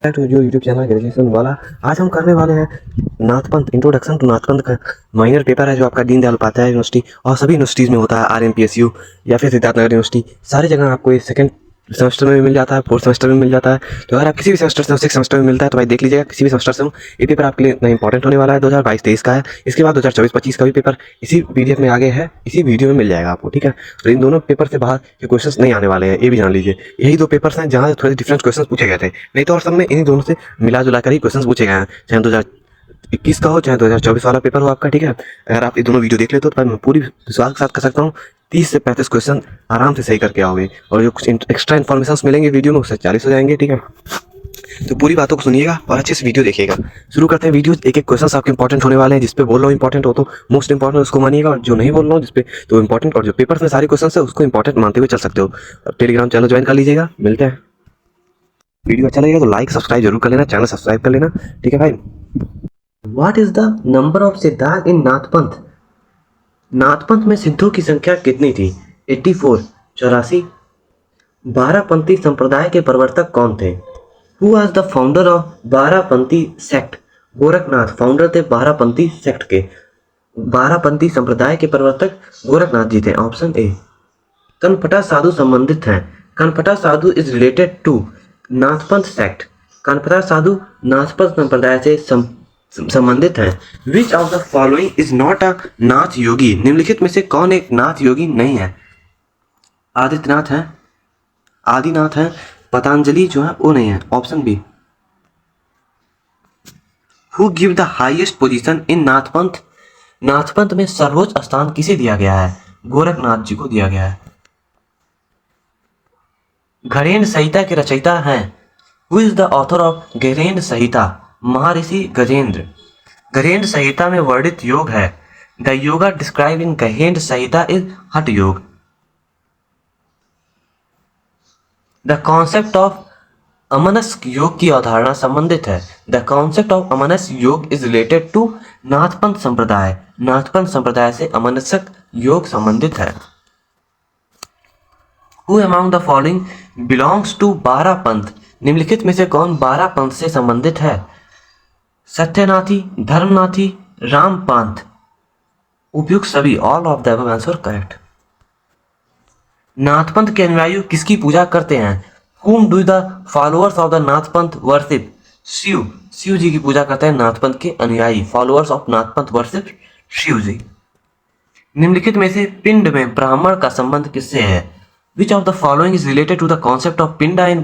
To जो YouTube channel graduation वाला। आज हम करने वाले हैं नाथपंथ, इंट्रोडक्शन टू नाथपंथ का माइनर पेपर है जो आपका दीनदयाल उपाध्याय यूनिवर्सिटी और सभी यूनिवर्सिटीज़ में होता है, RMPSU या फिर सिद्धार्थनगर यूनिवर्सिटी, सारी जगह आपको ये सेकंड सेमेस्टर में भी मिल जाता है, फोर्थ सेमेस्टर में मिल जाता है। तो अगर आप किसी भी सेमेस्टर से सिक्स सेमेस्टर में मिलता है तो भाई देख लीजिएगा, किसी भी सेमेस्टर से ये पेपर आपके लिए इतना इंपॉर्टेंट होने वाला है। 2022-23 का है, इसके बाद 2024-25 का भी पेपर इसी PDF में आगे है, इसी वीडियो में मिल जाएगा आपको, ठीक है। तो इन दोनों पेपर से बाहर के क्वेश्चंस नहीं आने वाले हैं, ये भी जान लीजिए। यही दो पेपर्स हैं जहाँ थोड़े डिफरेंट क्वेश्चंस पूछे गए थे, नहीं तो और सब में इन्हीं दोनों से मिला जुला कर ही क्वेश्चंस पूछे गए हैं, चाहे 2021 का हो चाहे 2024 वाला पेपर हो आपका, ठीक है। अगर आप ये दोनों वीडियो देख लेते हो तो मैं पूरी विश्वास के साथ कर सकता हूँ 30 से 35 क्वेश्चन आराम से सही करके आओगे, और जो कुछ एक्स्ट्रा इन्फॉर्मेशन मिलेंगे वीडियो में उससे 40 हो जाएंगे, ठीक है। तो पूरी बातों को सुनिएगा और अच्छे से वीडियो देखिएगा। शुरू करते हैं वीडियो। एक एक क्वेश्चन आपके इंपॉर्टेंट होने वाले हैं, जिसपे बोल रहा हूँ इंपॉर्टेंट हो तो मोस्ट इंपॉर्टेंट उसको मानिएगा, और जो नहीं बोल रहा हूँ जिसपे तो इंपॉर्टेंट और जो पेपर में सारे क्वेश्चन है उसको इंपॉर्टेंट मानते हुए चल सकते हो। टेलीग्राम चैनल ज्वाइन कर लीजिएगा। मिलते हैं। वीडियो अच्छा लगेगा तो लाइक सब्सक्राइब जरूर कर लेना, चैनल सब्सक्राइब कर लेना, ठीक है भाई। What is the number of Siddharth in Nathpanth? Nathpanth में सिद्धों की संख्या कितनी थी? 84, 84। बारापंथी संप्रदाय के प्रवर्तक कौन थे? Who was the founder of Barapanthi sect? Gorakhnath founder थे बारापंथी सेक्ट के। बारापंथी संप्रदाय के प्रवर्तक गोरखनाथ जी थे, ऑप्शन ए। कनपटा साधु संबंधित हैं। Kanphata sadhu is related to Nathpanth sect. Kanphata साधु नाथपंथ संप्रदाय से संबंधित हैं। Which of the following is not a Nath yogi? निम्नलिखित में से कौन एक नाथ योगी नहीं है? आदित्यनाथ है, आदिनाथ है, पतंजलि जो है वो नहीं है, option B. Who give the highest position in Nathpanth? Nathpanth में सर्वोच्च स्थान किसे दिया गया है? गोरखनाथ जी को दिया गया है। गणेन्द्र संहिता के रचयिता हैं। Who is the author of Gheranda Samhita? Maharshi Gajendra. Gheranda Samhita में वर्णित योग है। The yoga describe in Gheranda Samhita is hatha yoga. The concept of अमनस्क योग की अवधारणा संबंधित है। द कॉन्सेप्ट ऑफ अमनस्क योग इज रिलेटेड टू नाथपंथ संप्रदाय। नाथपंथ संप्रदाय से अमनस्क योग संबंधित है। Who among the following belongs to बारापंथ? निम्नलिखित में से कौन बारापंथ से संबंधित है? सत्यनाथी, धर्मनाथी, रामपंथ। उपयुक्त सभी, all of the above answer correct. Nath Panth के अनुयायी किसकी पूजा करते हैं? Whom do the followers of the Nath Panth worship? Shiv, Shiv जी की पूजा करते हैं नाथपंथ के अनुयायी। Followers of Nathpanth worship Shiva ji. निम्नलिखित में से पिंड में ब्राह्मण का संबंध किससे है? Which of the following is related to the concept of pinda in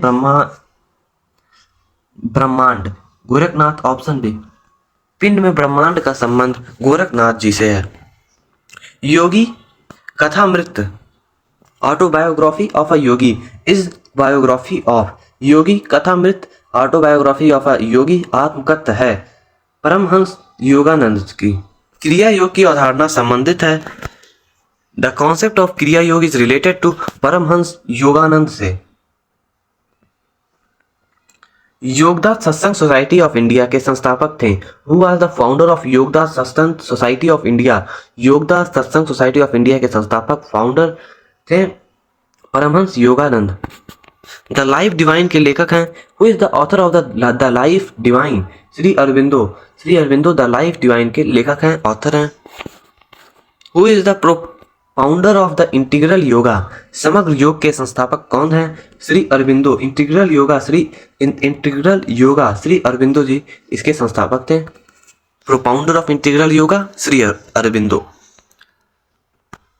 Brahmanda? Gorakhnath, option B. पिंड में ब्रह्मांड का संबंध गोरखनाथ जी से है। Yogi Kathamrit, autobiography of a yogi is biography of. Yogi Kathamrit autobiography of a yogi आत्मकथ्य है परमहंस योगानंद की। क्रिया योग की अवधारणा संबंधित है। The concept of Kriya yoga is related to Paramahansa Yogananda से। Yogoda Satsanga society of India के संस्थापक थे। Who was the founder of Yogoda Satsanga society of India? योगदास Satsanga society of India के संस्थापक फाउंडर थे Paramahansa Yogananda. The life divine के लेखक हैं। Who is the author of the life divine? Shri Aurobindo. Shri Aurobindo the life divine के लेखक हैं, ऑथर हैं। Who is the founder of the integral yoga? समग्र योग के संस्थापक कौन हैं? श्री अरविंदो। इंटीग्रल योगा श्री अरविंदो जी इसके संस्थापक थे। Propounder of integral yoga Shri Aurobindo.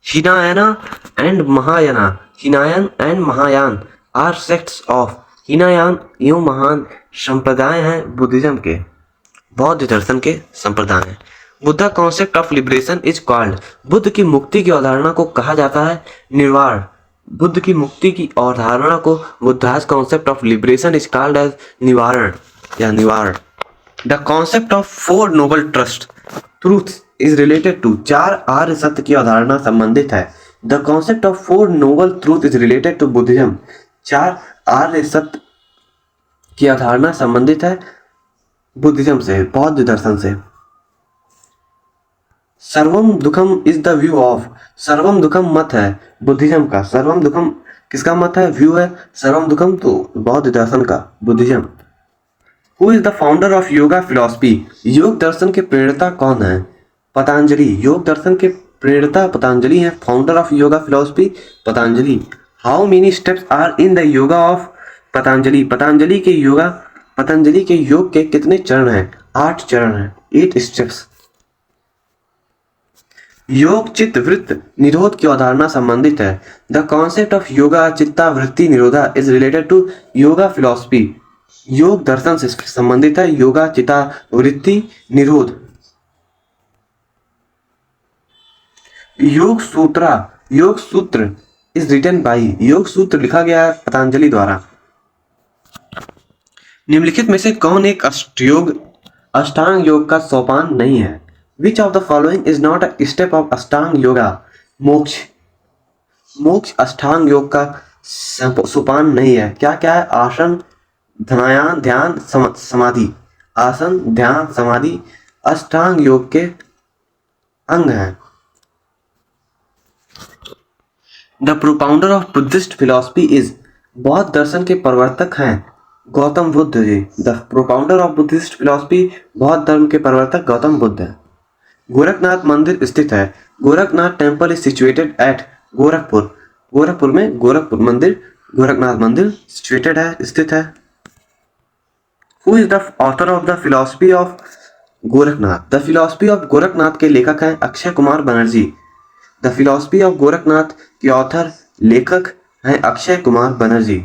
Hinayana and Mahayana, Hinayana and Mahayana are sects of. Hinayana एवं महान संप्रदाय हैं बुद्धिज्म के, बौद्ध दर्शन के संप्रदाय हैं। Buddha concept of liberation is called. Buddha की मुक्ति की अवधारणा को कहा जाता है निर्वाण। बुद्ध की मुक्ति की अवधारणा को Buddha's concept of liberation is called as nirvana या nirvana. The concept of four noble truth is related to. चार आर्य सत्य की अवधारणा संबंधित है। The concept of four noble truth is related to Buddhism. चार आर्य सत्य की अवधारणा संबंधित है बुद्धिज्म से, बौद्ध दर्शन से। सर्वम दुखम इज द व्यू ऑफ। सर्वम दुखम मत है बुद्धिज्म का। सर्वम दुखम किसका मत है? व्यू है। सर्वम दुखम तो बौद्ध दर्शन का, Buddhism. Who is the founder of yoga philosophy? योग दर्शन के प्रेरता कौन है? पतंजलि। योग दर्शन के प्रेरता पतंजलि है। Founder of yoga philosophy Patanjali. How many steps are in the yoga of Patanjali? Patanjali के योग के कितने चरण हैं? 8 चरण हैं, 8 स्टेप्स। योग चित्त वृत्त निरोध की अवधारणा संबंधित है। The concept of yoga chitta vritti nirodha is related to yoga philosophy. योग दर्शन से संबंधित है। योगा चित्ता वृत्ति निरोध। योग सूत्र इज रिटन बाई। योग सूत्र लिखा गया है पतंजलि द्वारा। निम्नलिखित में से कौन एक अष्टांग योग का सोपान नहीं है? Which of the following is not a step of अष्टांग योगा? मोक्ष अष्टांग योग का सोपान नहीं है। क्या क्या है? आसन, ध्यान, समाधि। आसन, ध्यान, समाधि अष्टांग योग के अंग हैं। The propounder of Buddhist philosophy is. बौद्ध दर्शन के प्रवर्तक हैं Gautam Buddha ji. The propounder of Buddhist philosophy, बौद्ध धर्म के प्रवर्तक गौतम बुद्ध है। गोरखनाथ मंदिर स्थित है। Gorakhnath temple is situated at Gorakhpur. Gorakhpur में गोरखनाथ मंदिर सिचुएटेड है, स्थित है। Who is the author of the philosophy of Gorakhnath? The philosophy of Gorakhnath के लेखक हैं Akshay Kumar Banerjee. The philosophy of Gorakhnath के ऑथर लेखक हैं अक्षय कुमार बनर्जी।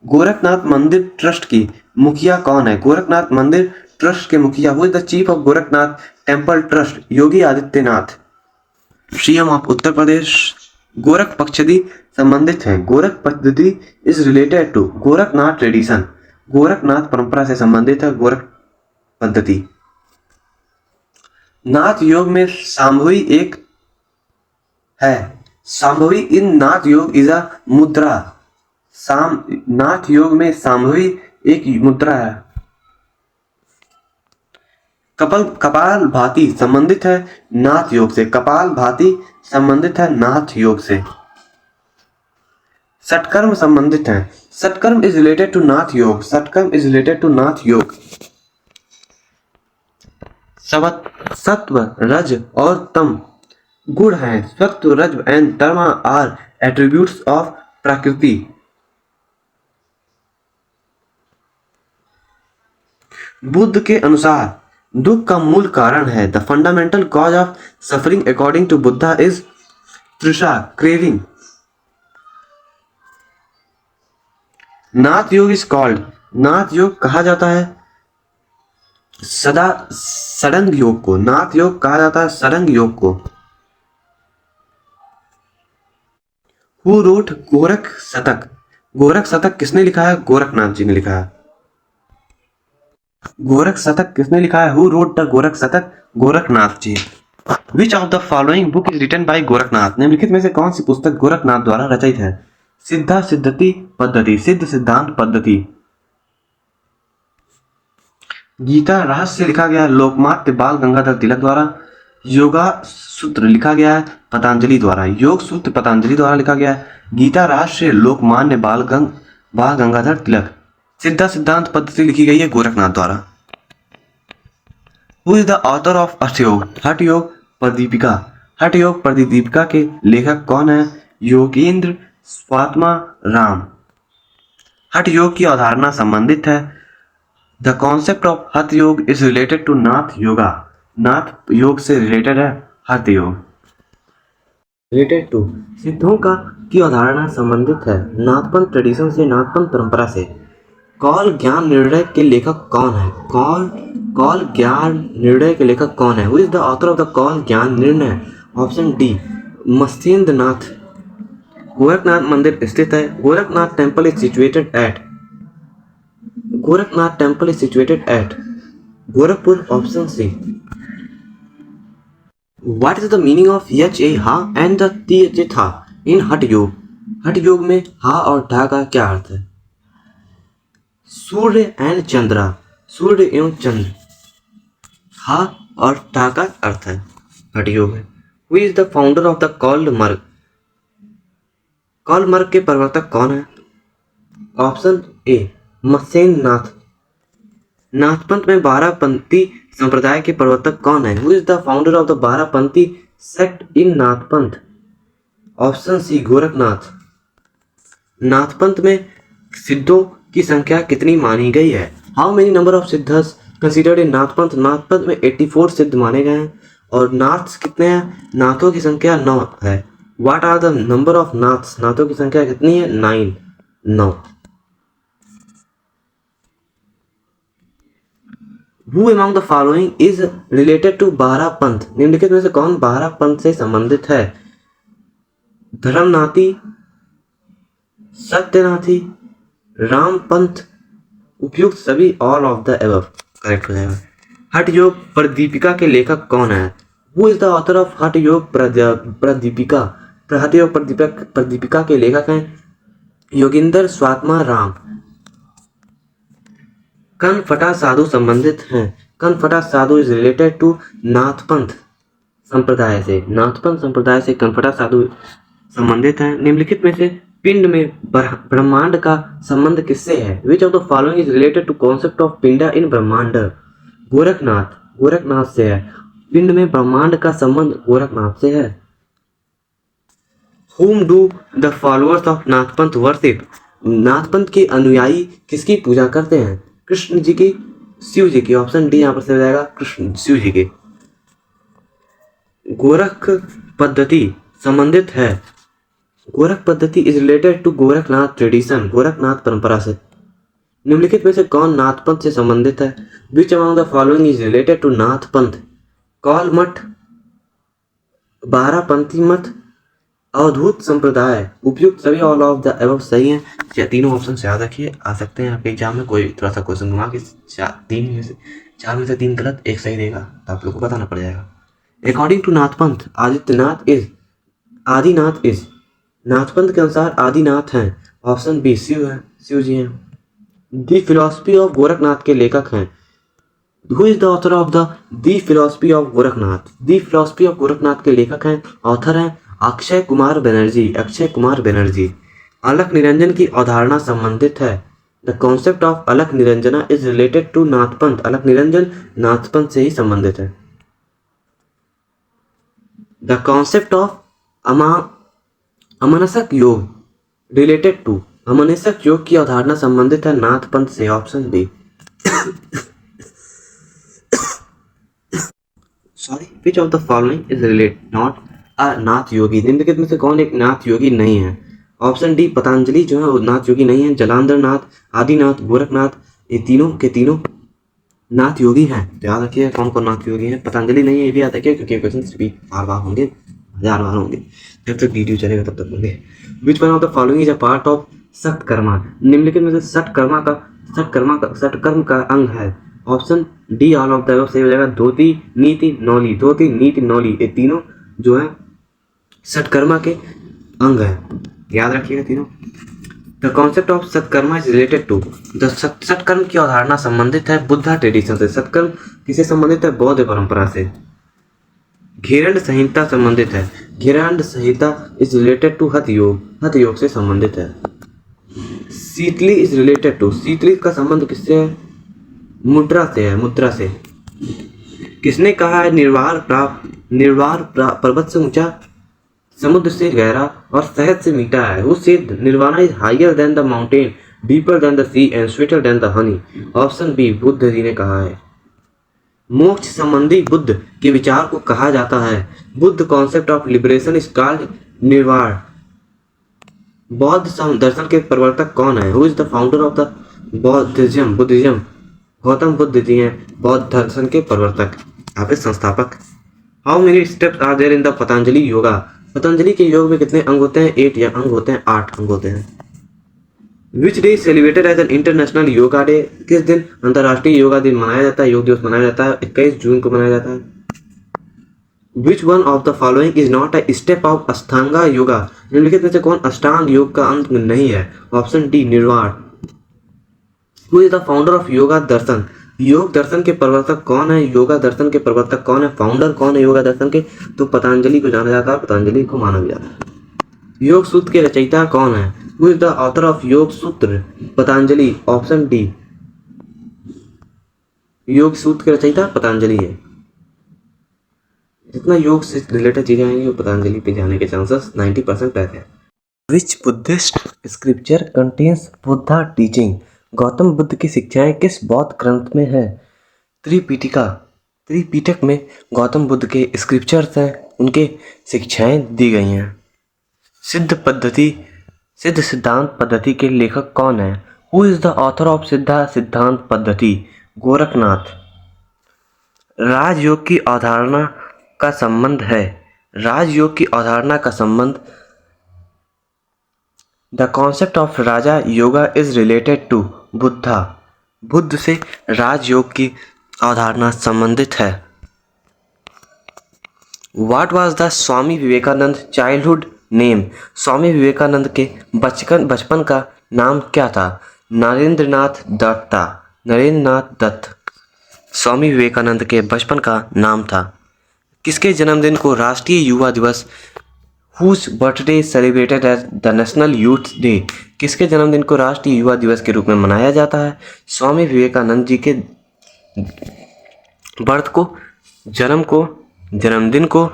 गोरखनाथ मंदिर ट्रस्ट की मुखिया कौन है? गोरखनाथ मंदिर ट्रस्ट के मुखिया who is the chief of Gorakhnath temple trust? Yogi Adityanath, CM of Uttar Pradesh. Gorakh Paddhati संबंधित है। Gorakh Paddhati is related to Gorakhnath tradition. Gorakhnath परंपरा से संबंधित है गोरख पद्धति। नाथ योग में सांभवी एक है। सांभवी इन नाथ योग इज अ मुद्रा। नाथ योग में सांभवी एक मुद्रा है। कपाल भाती संबंधित है नाथ योग से। कपाल भाती संबंधित है नाथ योग से। षटकर्म संबंधित है। षटकर्म इज रिलेटेड टू नाथ योग। षटकर्म इज रिलेटेड टू नाथ योग। सत्व, रज और तम गुण हैं। सत्व, रज एंड तमा आर एट्रीब्यूट्स ऑफ प्रकृति। बुद्ध के अनुसार दुख का मूल कारण है। The fundamental cause of suffering according to Buddha is trisha, craving. Nath yoga is called, नाथ योग कहा जाता है सडंग योग को। नाथ योग कहा जाता है सडंग योग को। हु रोट गोरख शतक? गोरख शतक किसने लिखा है? गोरखनाथ जी ने लिखा है। गोरख शतक किसने लिखा है? Who wrote the Gorakh Shatak? Gorakhnath ji. Which of the following book is written by Gorakhnath? निम्नलिखित में से कौन सी पुस्तक गोरखनाथ द्वारा रचित है? सिद्धा सिद्धति पद्धति, सिद्ध सिद्धांत पद्धति। गीता रहस्य लिखा गया लोकमान्य बाल गंगाधर तिलक द्वारा। योगा सूत्र लिखा गया है पतंजलि द्वारा। योग सूत्र पतंजलि द्वारा लिखा गया है। गीता रहस्य लोकमान्य बाल गंगाधर तिलक। सिद्धा सिद्धांत पद्धति लिखी गई है गोरखनाथ द्वारा। Who is the author of हठ योग? हठ योग प्रदीपिका। हठ योग प्रदीपिका के लेखक कौन है? योगेंद्र स्वात्मा राम। हठ योग की अवधारणा संबंधित है। द कॉन्सेप्ट ऑफ हठ योग इज रिलेटेड टू नाथ योगा। नाथ योग से रिलेटेड है हठ योग। रिलेटेड टू सिद्धों की अवधारणा संबंधित है नाथपंथ ट्रेडिशन से, नाथपंथ परंपरा से। कौल ज्ञान निर्णय के लेखक कौन है? कौल ज्ञान निर्णय के लेखक कौन है? Who is the author of the Kaul Gyan Nirnay? Option D Matsyendra Nath. Gorakhnath मंदिर स्थित है। Gorakhnath temple is situated at. Gorakhnath temple is situated at Gorakhpur. Option C. What is the meaning of H A ha and the T H A tha in हठ योग? हठ योग में हा और ढा का क्या अर्थ है? सूर्य एंड चंद्रा, सूर्य एवं चंद्र। हा और टा का अर्थ है हठ योग में। Who is the founder of the Kaul marg? Kaul marg के प्रवर्तक कौन है? Option A Matsyendra Nath. नाथपंथ में 12पंथी संप्रदाय के प्रवर्तक कौन है? Who is the founder of the 12पंथी sect in Nathpanth? Option C Gorakhnath. Nathpanth में सिद्धों की संख्या कितनी मानी गई है? How many number of siddhas considered in Nathpanth? Nathpanth में 84 सिद्ध माने गए हैं। और नाथ्स कितने हैं? नाथों की संख्या 9 है। What are the number of Naths? नाथों की संख्या कितनी है? 9। Who among the following is related to 12पंथ? निम्नलिखित में से कौन 12पंथ से संबंधित है? धर्मनाथी, सत्यनाथी, रामपंथ, उपयुक्त सभी, all of the above correct हो जाएगा। हठ योग प्रदीपिका के लेखक कौन है? Who is the author of हठ योग प्रदीपिका? हठ योग प्रदीपिका के लेखक हैं योगिंदर स्वात्मा राम। कनफटा साधु संबंधित हैं। कनफटा साधु इज रिलेटेड टू नाथपंथ संप्रदाय से। नाथपंथ संप्रदाय से कनफटा साधु संबंधित हैं। निम्नलिखित में से पिंड में ब्रह्मांड का संबंध किससे है? Which of the following is related to concept of pinda in ब्रह्मांड? गोरखनाथ से है। पिंड में ब्रह्मांड का संबंध गोरखनाथ से है। Whom do the followers of Nath Panth worship? Nath Panth के अनुयायी किसकी पूजा करते हैं? कृष्ण जी की, शिव जी की। ऑप्शन डी यहाँ पर से हो जाएगा, कृष्ण शिव जी के। गोरख पद्धति संबंधित है। Gorakh Paddhati is related to Gorakhnath tradition, Gorakhnath परंपरा से। निम्नलिखित में से कौन नाथपंथ से संबंधित है? Which among the following is related to Nathpanth? कौल मठ, 12पंथी मठ, अवधूत संप्रदाय, उपयुक्त सभी, ऑल ऑफ द एबव सही है। तीनों ऑप्शन से याद रखिए, आ सकते हैं आपके एग्जाम में। कोई थोड़ा सा क्वेश्चन घुमा के 4 में से 3 गलत, 1 सही देगा, तो आप लोग को बताना पड़ जाएगा। According to Nathpanth Adinath is Nathpanth के अनुसार आदिनाथ हैं। ऑप्शन बी शिव है, शिव जी हैं। द फिलॉसफी ऑफ गोरखनाथ के लेखक हैं। Who is the author of the philosophy of Gorakhnath? The philosophy of Gorakhnath के लेखक हैं, ऑथर हैं अक्षय कुमार बनर्जी। अलख निरंजन की अवधारणा संबंधित है। The concept of Alakh Niranjana is related to Nathpanth. Alakh Niranjan Nath Panth से ही संबंधित है। द कॉन्सेप्ट ऑफ अमनसक योग रिलेटेड टू, अमनसक योग की अवधारणा संबंधित है नाथपंथ से। Option B. Sorry, which of the following is related not a Nath yogi? निम्नलिखित में से कौन एक नाथ योगी नहीं है? ऑप्शन डी पतंजलि जो है वो नाथ योगी नहीं है। जलांधर नाथ, आदिनाथ, गोरखनाथ, ये तीनों के तीनों नाथ योगी हैं। तो याद रखिए कौन कौन नाथ योगी हैं। पतंजलि नहीं है, ये भी याद रखिए, क्योंकि क्वेश्चन रिपीट बार होंगे, 1000 बार होंगे। जब तक वीडियो चलेगा तब तक होंगे। Which one of the following is a part of shatkarma? निम्नलिखित में से सटकर्म का अंग है। Option D all of the above सही हो जाएगा। धोती, नीति, नौली, ये तीनों जो है सटकर्मा के अंग है। याद रखिएगा तीनों। The concept of shatkarma is related to, सत्कर्म की अवधारणा संबंधित है बुद्धा ट्रेडिशन से। सत्कर्म किसे संबंधित है? बौद्ध परंपरा से। घेरंड संहिता संबंधित है। घेरंड संहिता इज रिलेटेड टू हठ योग से संबंधित है। शीतली इज रिलेटेड टू, शीतली का संबंध किससे है? मुद्रा से। किसने कहा है निर्वार पर्वत से ऊंचा, समुद्र से गहरा और शहद से मीठा है? Who said nirvana is higher than the mountain, deeper than the sea and sweeter than the honey. Option B Buddha ji ने कहा है। मोक्ष संबंधी बुद्ध के विचार को कहा जाता है। Buddha concept of liberation is called nirvana. बौद्ध दर्शन के प्रवर्तक कौन है? Who is the founder of the Buddhism? Gautam Buddha ji हैं बौद्ध दर्शन के प्रवर्तक, आपके संस्थापक। How many steps are there in the Patanjali yoga? Patanjali के योग में कितने अंग होते हैं? 8 अंग होते हैं, 8 अंग होते हैं। Which day celebrated as an international yoga day? किस दिन अंतर्राष्ट्रीय योगा दिन मनाया जाता है, योग दिवस मनाया जाता है? 21 जून को मनाया जाता है। Which one of the following is not a step of ashtanga yoga? निम्नलिखित में से कौन अष्टांग योग का अंग नहीं है? Option D nirvana. Who is the founder of yoga darshan? योग दर्शन के प्रवर्तक कौन है? योगा दर्शन के प्रवर्तक कौन है? फाउंडर कौन है योगा दर्शन के? तो पतंजलि को जाना जाता है, पतंजलि को माना भी जाता है। योग सूत्र के रचयिता कौन है? Who is the author of yoga sutra? Patanjali. Option D. योग सूत्र के रचयिता पतंजलि है। जितना योग से रिलेटेड चीजें आएंगी वो पतंजलि पे जाने के चांसेस 90% रहते हैं। Which Buddhist scripture contains Buddha teaching? Gautam Buddha की शिक्षाएं किस बौद्ध ग्रंथ में है? त्रिपिटिका। त्रिपिटक में गौतम बुद्ध के स्क्रिप्चर्स हैं, उनके शिक्षाएं दी गई हैं। सिद्ध सिद्धांत पद्धति के लेखक कौन है? Who is the author of सिद्धांत पद्धति? गोरखनाथ। राजयोग की अवधारणा का संबंध है। राजयोग की अवधारणा का संबंध the concept of raja yoga is related to Buddha. Buddha से राजयोग की अवधारणा संबंधित है। What was the Swami Vivekananda childhood name? Swami Vivekananda के बचपन का नाम क्या था? नरेंद्रनाथ दत्ता। नरेंद्रनाथ दत्त स्वामी विवेकानंद के बचपन का नाम था। किसके जन्मदिन को राष्ट्रीय युवा दिवस Whose birthday celebrated as the national youth day? किसके जन्मदिन को राष्ट्रीय युवा दिवस के रूप में मनाया जाता है? स्वामी विवेकानंद जी के जन्मदिन को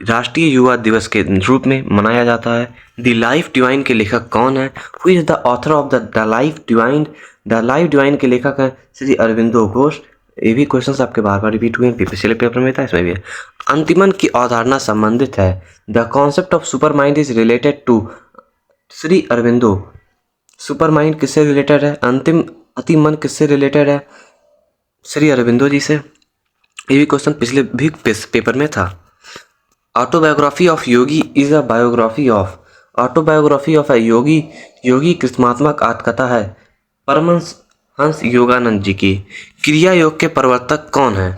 राष्ट्रीय युवा दिवस के रूप में मनाया जाता है। द लाइफ डिवाइन के लेखक कौन है? Who is the author of the life divine? The life divine के लेखक हैं श्री अरविंदो घोष। ये भी क्वेश्चन आपके बार बार रिपीट हुए हैं, पिछले पेपर में था, इसमें भी है। अंतिमन की अवधारणा संबंधित है। The concept of super mind is related to Shri Aurobindo. Super mind किससे रिलेटेड है? अतिमन किससे रिलेटेड है? श्री अरविंदो जी से। ये भी क्वेश्चन पिछले भी पेपर में था। Autobiography of yogi is a biography of. Autobiography of a yogi कृष्णात्मक आत्मकथा है परमहंस योगानंद जी की। क्रिया योग के प्रवर्तक कौन है?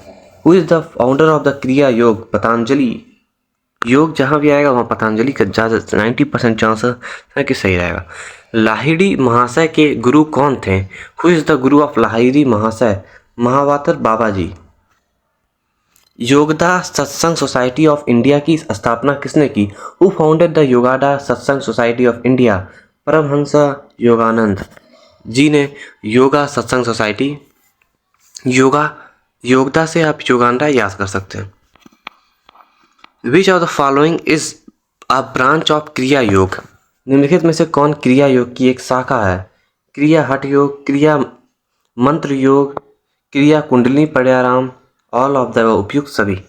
Who is the founder of the क्रिया योग? पतंजलि। योग जहाँ भी आएगा वहाँ पतंजलि का ज़्यादा 90% चांसेस है कि सही रहेगा। लाहिड़ी महाशय के गुरु कौन थे? Who is the Guru of Lahiri महाशय? महावातर बाबा जी। Yogoda Satsanga society of India की स्थापना किसने की? Who founded the Yogoda Satsanga society of India? Paramahansa Yogananda ji ने योगा सत्संग सोसाइटी। योगदा से आप योगांडा याद कर सकते हैं। Which of the following is a branch of Kriya योग? निम्नलिखित में से कौन क्रिया योग की एक शाखा है? क्रिया हठ योग, क्रिया मंत्र योग, क्रिया कुंडलिनी प्राणायाम, ऑल ऑफ द उपयुक्त सभी।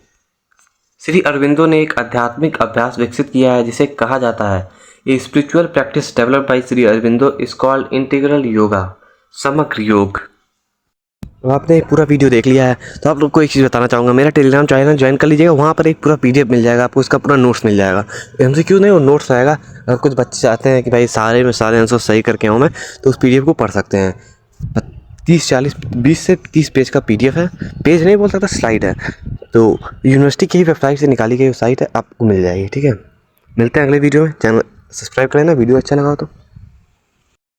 श्री अरविंदो ने एक आध्यात्मिक अभ्यास विकसित किया है जिसे कहा जाता है a spiritual practice developed by Shri Aurobindo is called integral yoga, समग्र योग। आपने पूरा वीडियो देख लिया है तो आप लोग को एक चीज़ बताना चाहूँगा, मेरा टेलीग्राम चैनल ज्वाइन कर लीजिएगा। वहाँ पर एक पूरा PDF मिल जाएगा आपको, उसका पूरा नोट्स मिल जाएगा। MCQ नहीं, वो नोट्स आएगा। अगर कुछ बच्चे चाहते हैं कि भाई सारे आंसर सही करके आऊँ मैं, तो उस PDF को पढ़ सकते हैं। 20 से 30 पेज का PDF है। पेज नहीं बोल सकता, स्लाइड है। तो यूनिवर्सिटी की ही वेबसाइट से निकाली गई साइट है, आपको मिल जाएगी। ठीक है, मिलते हैं अगले वीडियो में। चैनल सब्सक्राइब करें ना, वीडियो अच्छा लगा तो।